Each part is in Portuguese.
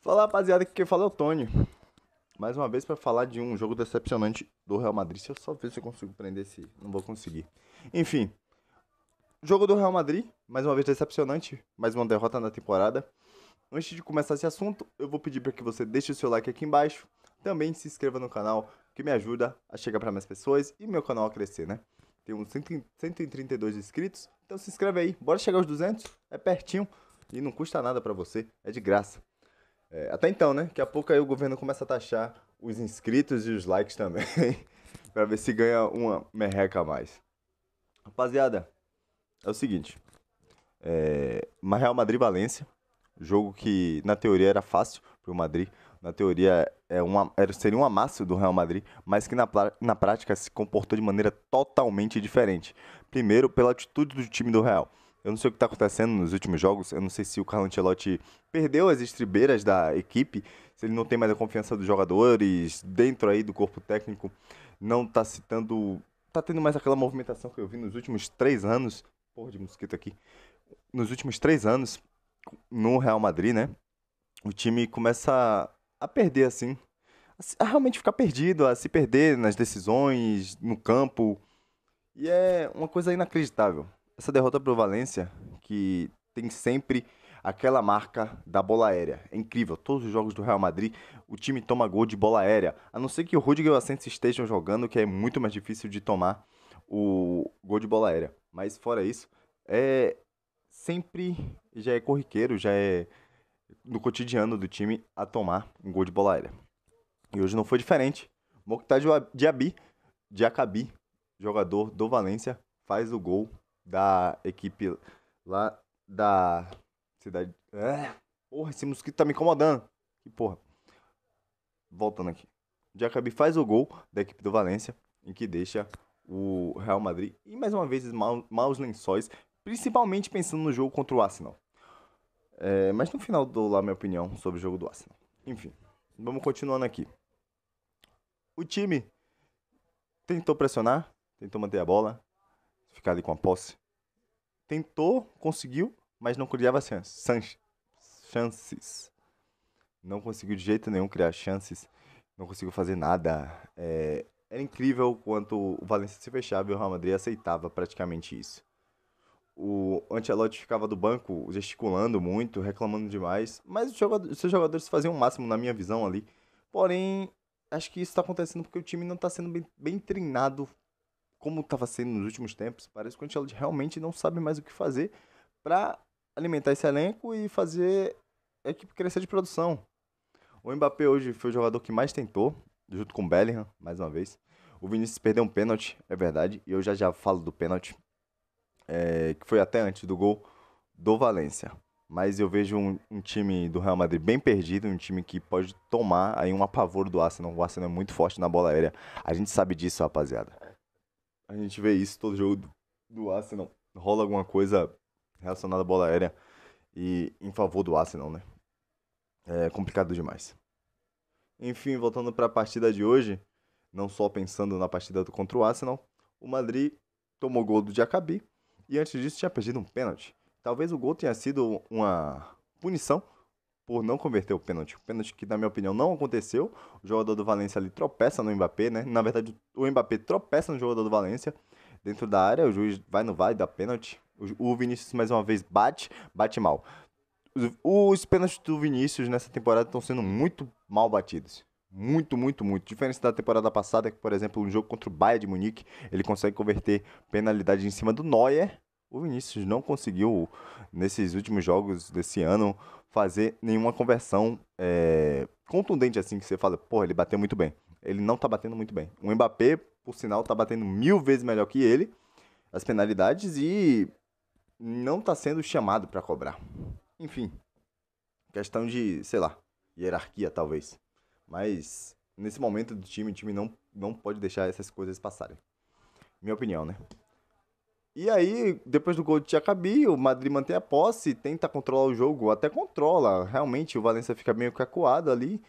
Fala, rapaziada, que quem fala é o Tony. Mais uma vez pra falar de um jogo decepcionante do Real Madrid. Se eu só ver se eu consigo prender esse. Não vou conseguir. Enfim, jogo do Real Madrid, mais uma vez decepcionante, mais uma derrota na temporada. Antes de começar esse assunto, eu vou pedir para que você deixe o seu like aqui embaixo. Também se inscreva no canal, que me ajuda a chegar para mais pessoas e meu canal a crescer, né? Tem uns 132 inscritos, então se inscreve aí. Bora chegar aos 200, é pertinho e não custa nada para você, é de graça. Até então, né? Daqui a pouco aí o governo começa a taxar os inscritos e os likes também, pra ver se ganha uma merreca a mais. Rapaziada, é o seguinte, Real Madrid-Valência, jogo que na teoria era fácil pro Madrid, na teoria seria um amasso do Real Madrid, mas que na prática se comportou de maneira totalmente diferente. Primeiro, pela atitude do time do Real. Eu não sei o que está acontecendo nos últimos jogos, eu não sei se o Carlo Ancelotti perdeu as estribeiras da equipe, se ele não tem mais a confiança dos jogadores, dentro aí do corpo técnico, não está citando, tá tendo mais aquela movimentação que eu vi nos últimos 3 anos, porra de mosquito aqui, nos últimos 3 anos no Real Madrid, né? O time começa a perder, assim, a realmente ficar perdido, a se perder nas decisões, no campo. E é uma coisa inacreditável. Essa derrota pro Valência, que tem sempre aquela marca da bola aérea. É incrível. Todos os jogos do Real Madrid, o time toma gol de bola aérea. A não ser que o Rudiger e o Asensio estejam jogando, que é muito mais difícil de tomar o gol de bola aérea. Mas fora isso, é sempre já é corriqueiro, já é no cotidiano do time a tomar um gol de bola aérea. E hoje não foi diferente. Mokhtar Diaby, jogador do Valência, faz o gol da equipe lá da cidade. Porra, esse mosquito tá me incomodando. Que porra. Voltando aqui. Diaby faz o gol da equipe do Valência, em que deixa o Real Madrid e mais uma vez maus lençóis, principalmente pensando no jogo contra o Arsenal. Mas no final dou lá minha opinião sobre o jogo do Arsenal. Enfim, vamos continuando aqui. O time tentou pressionar, tentou manter a bola, ficar ali com a posse. Tentou, conseguiu, mas não criava chances. Não conseguiu de jeito nenhum criar chances. Não conseguiu fazer nada. Era incrível o quanto o Valencia se fechava e o Real Madrid aceitava praticamente isso. O Ancelotti ficava do banco gesticulando muito, reclamando demais, mas os seus jogadores faziam o máximo na minha visão ali. Porém, acho que isso está acontecendo porque o time não está sendo bem treinado como estava sendo nos últimos tempos. Parece que o Ancelotti realmente não sabe mais o que fazer para alimentar esse elenco e fazer a equipe crescer de produção. O Mbappé hoje foi o jogador que mais tentou, junto com o Bellingham, mais uma vez. O Vinícius perdeu um pênalti, é verdade, e eu já falo do pênalti, que foi até antes do gol do Valência. Mas eu vejo um time do Real Madrid bem perdido, um time que pode tomar aí um apavoro do Arsenal. O Arsenal é muito forte na bola aérea. A gente sabe disso, rapaziada. A gente vê isso todo jogo do Arsenal. Rola alguma coisa relacionada à bola aérea e em favor do Arsenal, né? É complicado demais. Enfim, voltando para a partida de hoje, não só pensando na partida contra o Arsenal, o Madrid tomou gol do Diaby e antes disso tinha perdido um pênalti. Talvez o gol tenha sido uma punição por não converter o pênalti. O pênalti que, na minha opinião, não aconteceu. O jogador do Valência ali tropeça no Mbappé, né? Na verdade, o Mbappé tropeça no jogador do Valência dentro da área. O juiz vai no VAR e dá pênalti. O Vinícius, mais uma vez, bate mal. Os pênaltis do Vinícius nessa temporada estão sendo muito mal batidos. Muito, muito, muito. Diferente da temporada passada, que, por exemplo, um jogo contra o Bayern de Munique, ele consegue converter penalidade em cima do Neuer. O Vinícius não conseguiu, nesses últimos jogos desse ano, fazer nenhuma conversão contundente assim, que você fala, porra, ele bateu muito bem. Ele não tá batendo muito bem. O Mbappé, por sinal, tá batendo 1000 vezes melhor que ele as penalidades e não tá sendo chamado para cobrar. Enfim, questão de, sei lá, hierarquia talvez. Mas nesse momento do time, o time não pode deixar essas coisas passarem. Minha opinião, né? E aí, depois do gol de Diaby, o Madrid mantém a posse, tenta controlar o jogo, até controla. Realmente, o Valencia fica meio cacuado ali,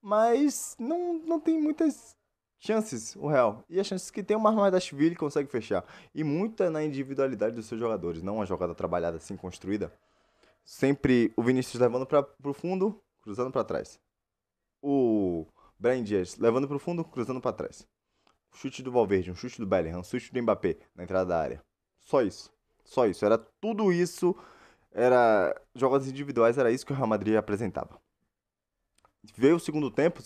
mas não tem muitas chances, o Real. E as chances que tem, o Marmardashvili consegue fechar. E muita na individualidade dos seus jogadores, não uma jogada trabalhada assim, construída. Sempre o Vinícius levando para pro fundo, cruzando pra trás. O Brahim Dias levando pro fundo, cruzando pra trás. Um chute do Valverde, um chute do Bellingham, um chute do Mbappé na entrada da área. Só isso. Só isso. Era tudo isso. Era jogadas individuais, era isso que o Real Madrid apresentava. Veio o segundo tempo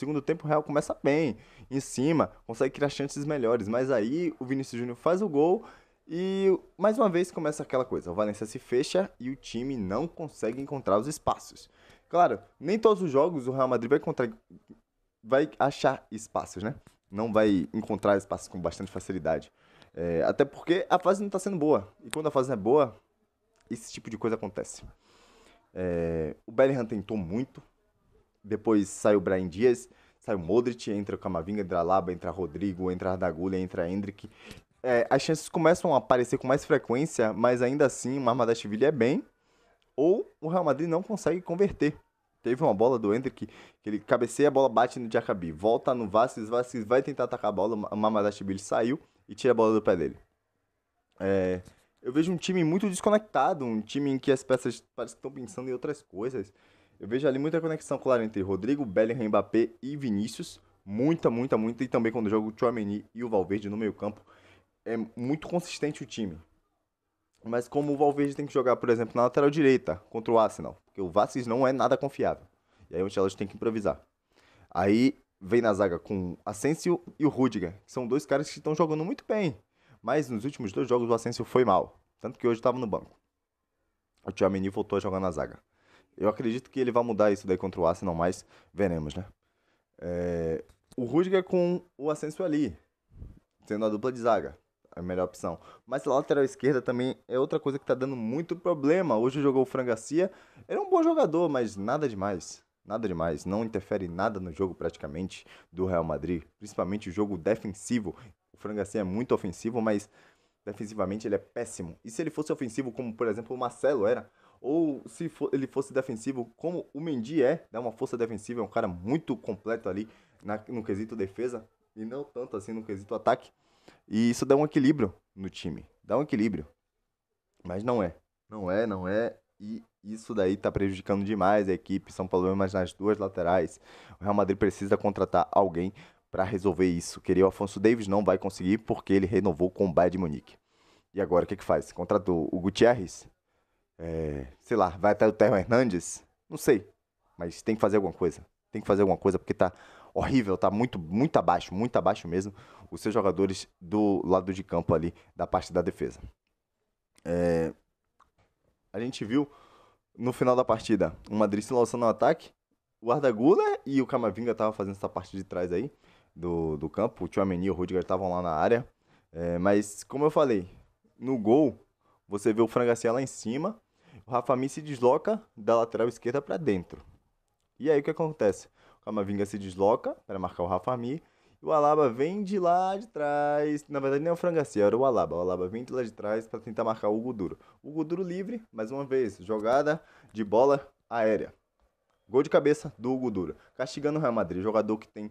o Real começa bem, em cima, consegue criar chances melhores, mas aí o Vinícius Júnior faz o gol e mais uma vez começa aquela coisa, o Valencia se fecha e o time não consegue encontrar os espaços. Claro, nem todos os jogos o Real Madrid vai achar espaços, né? Não vai encontrar espaços com bastante facilidade. Até porque a fase não está sendo boa. E quando a fase não é boa, esse tipo de coisa acontece. O Bellingham tentou muito, depois sai o Brahim Dias, sai o Modric, entra o Camavinga, entra Alaba, entra Rodrigo, entra Arda Güler, entra Endrick. As chances começam a aparecer com mais frequência, mas ainda assim o Mamardashvili é bem, ou o Real Madrid não consegue converter. Teve uma bola do Endrick, que ele cabeceia, a bola bate no Diacabi, volta no Vázquez, Vázquez vai tentar atacar a bola, o Mamardashvili saiu e tira a bola do pé dele. Eu vejo um time muito desconectado, um time em que as peças parecem que estão pensando em outras coisas. Eu vejo ali muita conexão, claro, entre Rodrigo, Bellingham, Mbappé e Vinícius. Muita, muita, muita. E também quando joga o Tchouaméni e o Valverde no meio campo. É muito consistente o time. Mas como o Valverde tem que jogar, por exemplo, na lateral direita contra o Arsenal. Porque o Vázquez não é nada confiável. E aí o Ancelotti tem que improvisar. Aí vem na zaga com Asensio e o Rüdiger. Que são dois caras que estão jogando muito bem. Mas nos últimos 2 jogos o Asensio foi mal. Tanto que hoje estava no banco. O Tchouaméni voltou a jogar na zaga. Eu acredito que ele vai mudar isso daí contra o Arsenal, mas veremos, né? O Rüdiger com o Asensio ali, sendo a dupla de zaga, a melhor opção. Mas a lateral esquerda também é outra coisa que tá dando muito problema. Hoje jogou o Fran Garcia, ele é um bom jogador, mas nada demais. Nada demais, não interfere em nada no jogo praticamente do Real Madrid, principalmente o jogo defensivo. O Fran Garcia é muito ofensivo, mas defensivamente ele é péssimo. E se ele fosse ofensivo, como por exemplo o Marcelo era, ou se ele fosse defensivo, como o Mendy dá uma força defensiva, é um cara muito completo ali no quesito defesa, e não tanto assim no quesito ataque. E isso dá um equilíbrio no time, dá um equilíbrio. Mas não é, não é, e isso daí tá prejudicando demais a equipe, são problemas nas duas laterais. O Real Madrid precisa contratar alguém para resolver isso. Queria o Afonso Davies, não vai conseguir porque ele renovou com o Bayern de Munique. E agora, o que faz? Contratou o Gutierrez? Sei lá, vai até o Theo Hernandes? Não sei, mas tem que fazer alguma coisa. Tem que fazer alguma coisa porque tá horrível, tá muito abaixo mesmo, os seus jogadores do lado de campo ali, da parte da defesa. A gente viu no final da partida o Madrid se lançando no ataque, o Arda Güler e o Camavinga estavam fazendo essa parte de trás aí do campo, o Tchouaméni e o Rüdiger estavam lá na área, mas como eu falei, no gol você vê o Fran Garcia lá em cima, o Rafa Mi se desloca da lateral esquerda para dentro. E aí o que acontece? O Camavinga se desloca para marcar o Rafa Mi, e o Alaba vem de lá de trás. Na verdade, nem é o Fran Garcia, era o Alaba. O Alaba vem de lá de trás para tentar marcar o Hugo Duro. O Hugo Duro livre, mais uma vez, jogada de bola aérea. Gol de cabeça do Hugo Duro. Castigando o Real Madrid, jogador que tem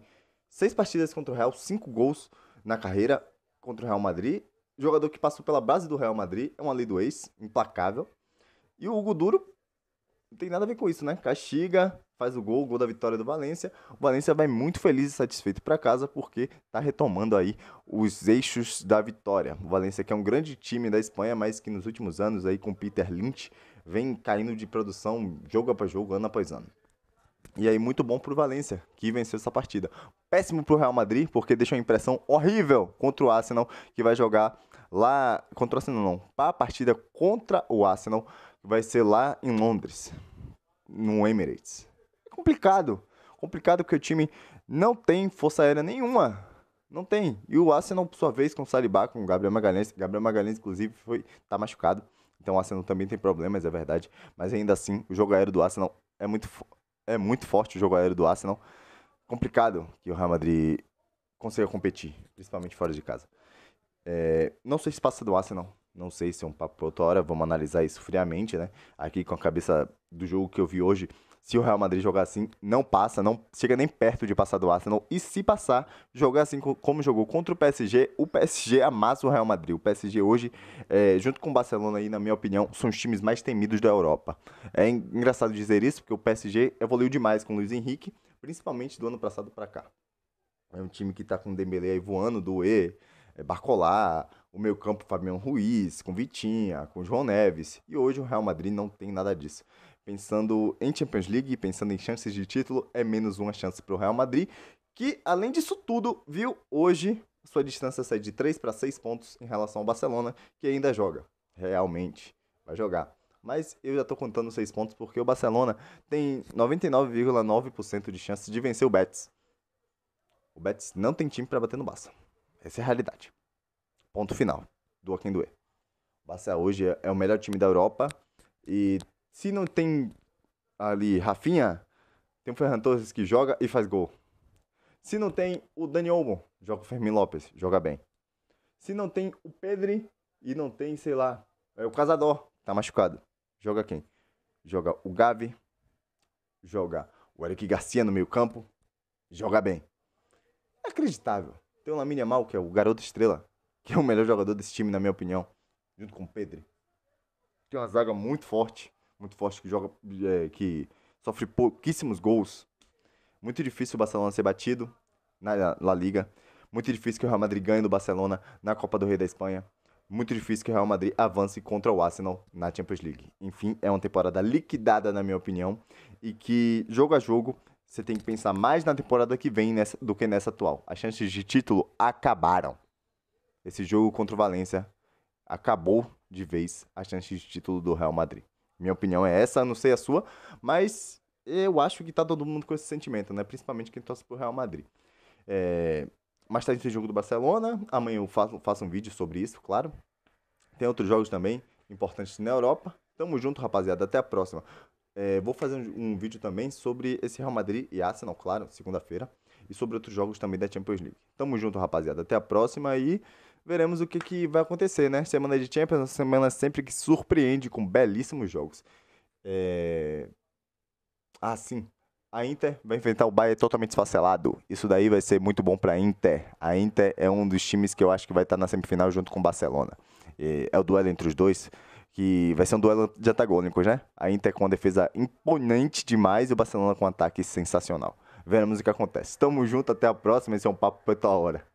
6 partidas contra o Real, 5 gols na carreira contra o Real Madrid. Jogador que passou pela base do Real Madrid, é uma lei do ex, implacável. E o Hugo Duro não tem nada a ver com isso, né? Castiga, faz o gol da vitória do Valência. O Valência vai muito feliz e satisfeito para casa porque tá retomando aí os eixos da vitória. O Valência que é um grande time da Espanha, mas que nos últimos anos aí com Peter Lynch vem caindo de produção jogo após jogo, ano após ano. E aí muito bom pro Valência, que venceu essa partida. Péssimo pro Real Madrid, porque deixa uma impressão horrível contra o Arsenal, que vai jogar lá... Contra o Arsenal não, para a partida contra o Arsenal, que vai ser lá em Londres, no Emirates. É complicado porque o time não tem força aérea nenhuma. Não tem. E o Arsenal, por sua vez, com o Saliba, com o Gabriel Magalhães. Gabriel Magalhães, inclusive, tá machucado. Então o Arsenal também tem problemas, é verdade. Mas ainda assim, o jogo aéreo do Arsenal é muito forte, o jogo aéreo do Arsenal. Complicado que o Real Madrid consiga competir, principalmente fora de casa. Não sei se passa do Arsenal. Não sei se é um papo pra outra hora, vamos analisar isso friamente, né? Aqui com a cabeça do jogo que eu vi hoje, Se o Real Madrid jogar assim, não passa, não chega nem perto de passar do Arsenal. E se passar, jogar assim como jogou contra o PSG amassa o Real Madrid. O PSG hoje, junto com o Barcelona aí, na minha opinião, são os times mais temidos da Europa. É engraçado dizer isso, porque o PSG evoluiu demais com o Luiz Henrique, principalmente do ano passado para cá. É um time que tá com o Dembélé aí voando, Doué, Barcola, o meio campo Fabiano Ruiz, com Vitinha, com João Neves. E hoje o Real Madrid não tem nada disso. Pensando em Champions League, pensando em chances de título, é menos uma chance para o Real Madrid, que além disso tudo, viu hoje sua distância sair de 3 para 6 pontos em relação ao Barcelona, que ainda joga. Realmente vai jogar. Mas eu já estou contando 6 pontos porque o Barcelona tem 99,9% de chance de vencer o Betis. O Betis não tem time para bater no Barça. Essa é a realidade. Ponto final. Doa quem doer. O Barça hoje é o melhor time da Europa. E se não tem ali Rafinha, tem o Ferran Torres que joga e faz gol. Se não tem o Dani Olmo, joga o Fermin Lopes, joga bem. Se não tem o Pedri e não tem, sei lá, o Casador, tá machucado. Joga quem? Joga o Gavi, joga o Eric Garcia no meio campo, joga bem. É acreditável. Tem o Lamine Yamal, que é o garoto estrela, que é o melhor jogador desse time, na minha opinião, junto com o Pedri. Tem uma zaga muito forte que joga, que sofre pouquíssimos gols. Muito difícil o Barcelona ser batido na La Liga. Muito difícil que o Real Madrid ganhe do Barcelona na Copa do Rei da Espanha. Muito difícil que o Real Madrid avance contra o Arsenal na Champions League. Enfim, é uma temporada liquidada, na minha opinião, e que, jogo a jogo, você tem que pensar mais na temporada que vem do que nessa atual. As chances de título acabaram. Esse jogo contra o Valência acabou de vez as chances de título do Real Madrid. Minha opinião é essa, não sei a sua, mas eu acho que tá todo mundo com esse sentimento, né? Principalmente quem torce pro Real Madrid. Mais tarde tem o jogo do Barcelona, amanhã eu faço um vídeo sobre isso, claro. Tem outros jogos também importantes na Europa. Tamo junto, rapaziada, até a próxima. Vou fazer um vídeo também sobre esse Real Madrid e Arsenal, claro, segunda-feira. E sobre outros jogos também da Champions League. Tamo junto, rapaziada, até a próxima e veremos o que vai acontecer, né? Semana de Champions, uma semana sempre que surpreende com belíssimos jogos. Sim. A Inter vai enfrentar o Bayern totalmente esfacelado. Isso daí vai ser muito bom pra Inter. A Inter é um dos times que eu acho que vai estar na semifinal junto com o Barcelona. É o duelo entre os dois, que vai ser um duelo de antagônicos, né? A Inter com uma defesa imponente demais e o Barcelona com um ataque sensacional. Veremos o que acontece. Tamo junto, até a próxima. Esse é um papo pra outra hora.